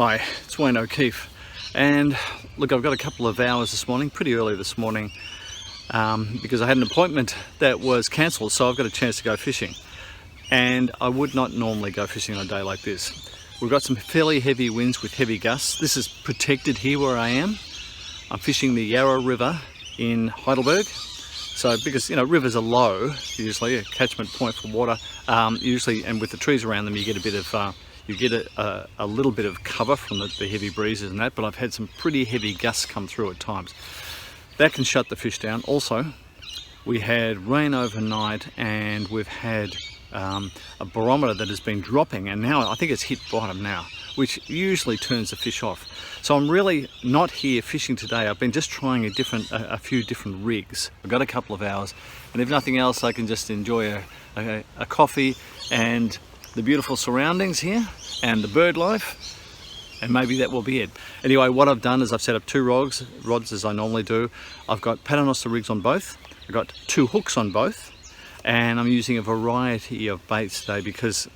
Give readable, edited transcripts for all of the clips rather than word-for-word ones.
Hi, it's Wayne O'Keefe, and look, I've got a couple of hours this morning, pretty early this morning, because I had an appointment that was cancelled, so I've got a chance to go fishing. And I would not normally go fishing on a day like this. We've got some fairly heavy winds with heavy gusts. This is protected here where I am. I'm fishing the Yarra River in Heidelberg. So because, you know, rivers are low, usually a catchment point for water, usually, and with the trees around them, you get a bit of a little bit of cover from the heavy breezes and that, but I've had some pretty heavy gusts come through at times. That can shut the fish down. Also, we had rain overnight, and we've had a barometer that has been dropping, and now I think it's hit bottom now, which usually turns the fish off. So I'm really not here fishing today. I've been just trying a few different rigs. I've got a couple of hours, and if nothing else, I can just enjoy a coffee and the beautiful surroundings here and the bird life, and maybe that will be it. Anyway, what I've done is I've set up two rods as I normally do. I've got Paternoster rigs on both. I've got two hooks on both, and I'm using a variety of baits today because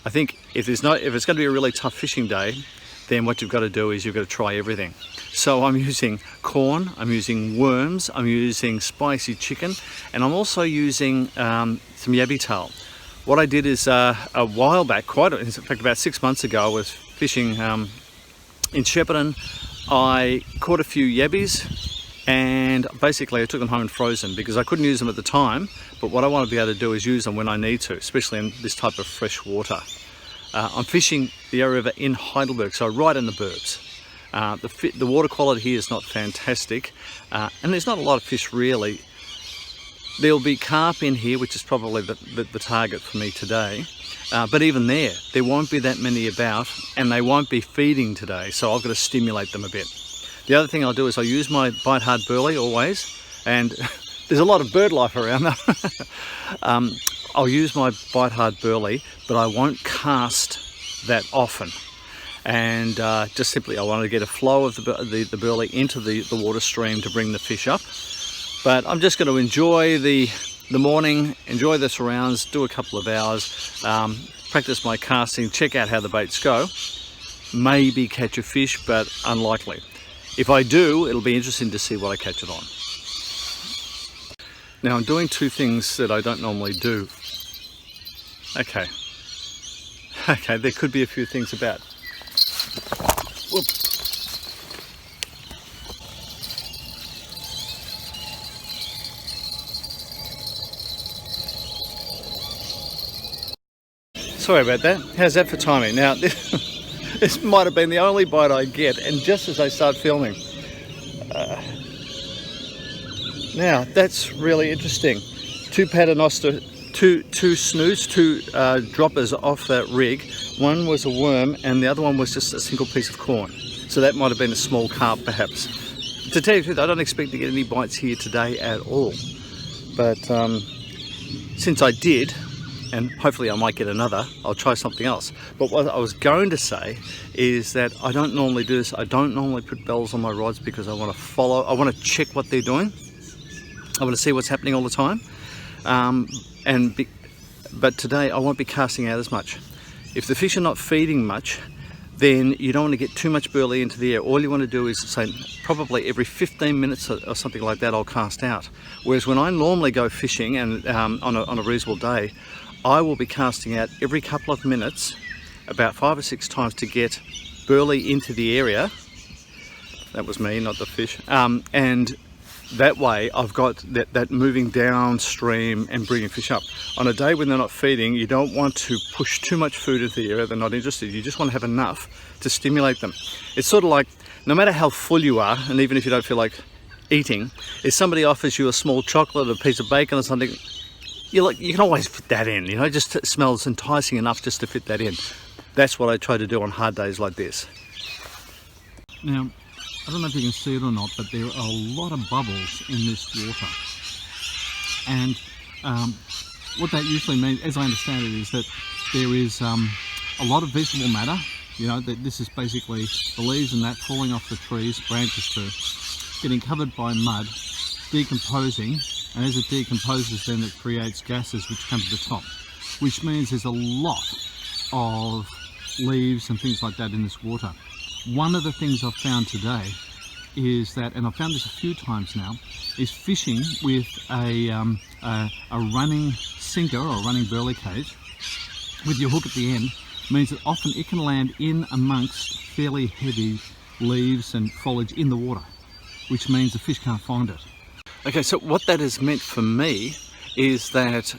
I think if it's going to be a really tough fishing day, then what you've got to do is you've got to try everything. So I'm using corn, I'm using worms, I'm using spicy chicken, and I'm also using some yabby tail. What I did is a while back, in fact about 6 months ago, I was fishing in Shepparton. I caught a few yabbies, and basically I took them home and froze them because I couldn't use them at the time, but what I want to be able to do is use them when I need to, especially in this type of fresh water. I'm fishing the Yarra River in Heidelberg, so right in the burbs. The water quality here is not fantastic, and there's not a lot of fish really. There'll be carp in here, which is probably the target for me today. But even there won't be that many about, and they won't be feeding today, so I've got to stimulate them a bit. The other thing I'll do is I'll use my bite hard burley always, and there's a lot of bird life around though. I'll use my bite hard burley, but I won't cast that often. And just simply I want to get a flow of the burley into the water stream to bring the fish up. But I'm just going to enjoy the morning, enjoy the surrounds, do a couple of hours, practice my casting, check out how the baits go. Maybe catch a fish, but unlikely. If I do, it'll be interesting to see what I catch it on. Now I'm doing two things that I don't normally do. Okay, there could be a few things about. Whoop. Sorry about that. How's that for timing? Now, this might have been the only bite I get, and just as I start filming. Now, that's really interesting. Two Paternoster, two snoots, two droppers off that rig. One was a worm, and the other one was just a single piece of corn. So that might have been a small carp, perhaps. To tell you the truth, I don't expect to get any bites here today at all. But since I did, and hopefully I might get another, I'll try something else. But what I was going to say is that I don't normally do this. I don't normally put bells on my rods because I want to check what they're doing. I want to see what's happening all the time. But today I won't be casting out as much. If the fish are not feeding much, then you don't want to get too much burley into the air. All you want to do is say probably every 15 minutes or something like that I'll cast out. Whereas when I normally go fishing and on a reasonable day, I will be casting out every couple of minutes, about 5 or 6 times, to get burley into the area. That was me, not the fish. And that way I've got that moving downstream and bringing fish up. On a day when they're not feeding, you don't want to push too much food into the area. They're not interested. You just want to have enough to stimulate them. It's sort of like, no matter how full you are, and even if you don't feel like eating, if somebody offers you a small chocolate, a piece of bacon or something, you can always fit that in, you know. It just smells enticing enough just to fit that in. That's what I try to do on hard days like this. Now, I don't know if you can see it or not, but there are a lot of bubbles in this water. And what that usually means, as I understand it, is that there is a lot of vegetable matter. You know, that this is basically the leaves and that falling off the trees, branches too, getting covered by mud, decomposing, and as it decomposes then it creates gases which come to the top, which means there's a lot of leaves and things like that in this water. One of the things I've found today is that, and I've found this a few times now, is fishing with a running sinker or running burley cage with your hook at the end means that often it can land in amongst fairly heavy leaves and foliage in the water, which means the fish can't find it. Okay, so what that has meant for me is that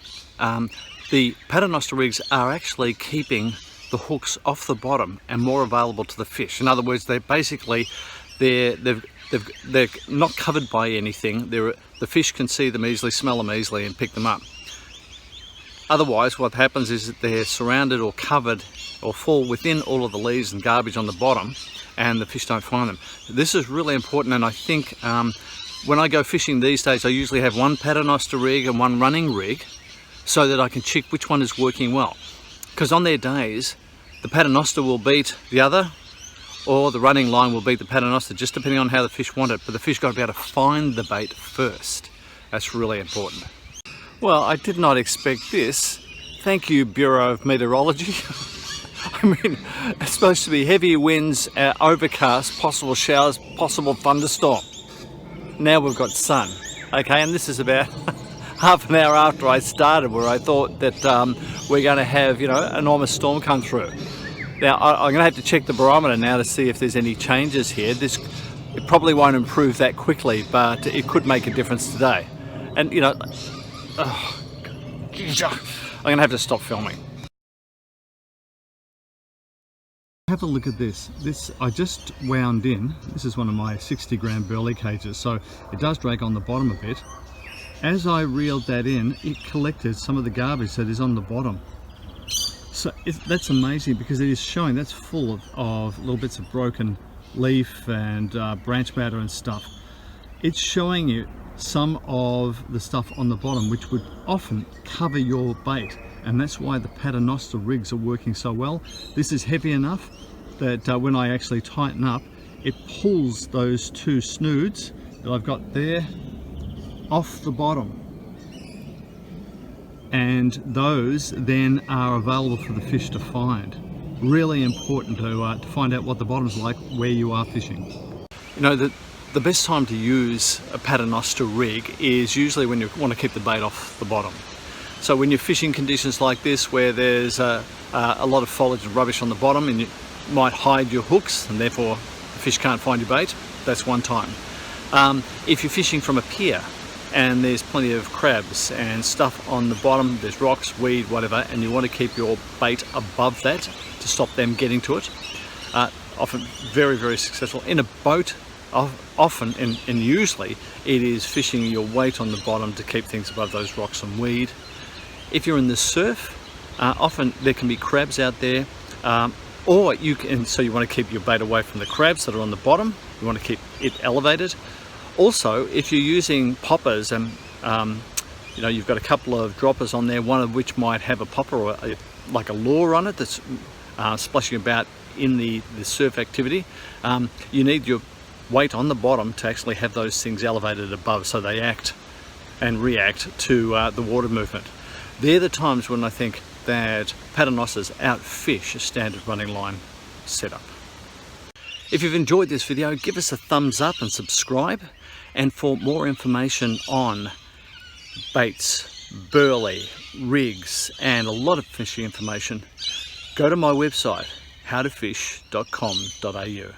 the Paternoster rigs are actually keeping the hooks off the bottom and more available to the fish. In other words, they're basically they're not covered by anything. The fish can see them easily, smell them easily, and pick them up. Otherwise, what happens is that they're surrounded or covered or fall within all of the leaves and garbage on the bottom, and the fish don't find them. This is really important, and I think when I go fishing these days, I usually have one Paternoster rig and one running rig so that I can check which one is working well. Because on their days, the Paternoster will beat the other, or the running line will beat the Paternoster, just depending on how the fish want it. But the fish got to be able to find the bait first. That's really important. Well, I did not expect this. Thank you, Bureau of Meteorology. I mean, it's supposed to be heavy winds, overcast, possible showers, possible thunderstorm. Now we've got sun. Okay, and this is about half an hour after I started, where I thought that we're going to have, an enormous storm come through. Now I'm going to have to check the barometer now to see if there's any changes here. It probably won't improve that quickly, but it could make a difference today. And I'm going to have to stop filming. Have a look at this. I just wound in. This is one of my 60-gram burley cages, so it does drag on the bottom a bit. As I reeled that in, it collected some of the garbage that is on the bottom. So that's amazing, because it is showing that's full of little bits of broken leaf and branch matter and stuff. It's showing you some of the stuff on the bottom which would often cover your bait, and that's why the Paternoster rigs are working so well. This is heavy enough that when I actually tighten up, it pulls those two snoods that I've got there off the bottom, and those then are available for the fish to find. Really important to find out what the bottom's like where you are fishing. The best time to use a Paternoster rig is usually when you want to keep the bait off the bottom. So when you're fishing conditions like this, where there's a lot of foliage and rubbish on the bottom, and you might hide your hooks and therefore the fish can't find your bait, that's one time. If you're fishing from a pier and there's plenty of crabs and stuff on the bottom, there's rocks, weed, whatever, and you want to keep your bait above that to stop them getting to it, often very, very successful. In a boat, often and usually it is fishing your weight on the bottom to keep things above those rocks and weed. If you're in the surf, often there can be crabs out there, so you want to keep your bait away from the crabs that are on the bottom. You want to keep it elevated. Also, if you're using poppers and you've got a couple of droppers on there, one of which might have a popper or like a lure on it that's splashing about in the surf activity, you need your weight on the bottom to actually have those things elevated above, so they act and react to the water movement. They're the times when I think that Paternosters outfish a standard running line setup. If you've enjoyed this video, give us a thumbs up and subscribe. And for more information on baits, burley, rigs, and a lot of fishing information, go to my website, howtofish.com.au.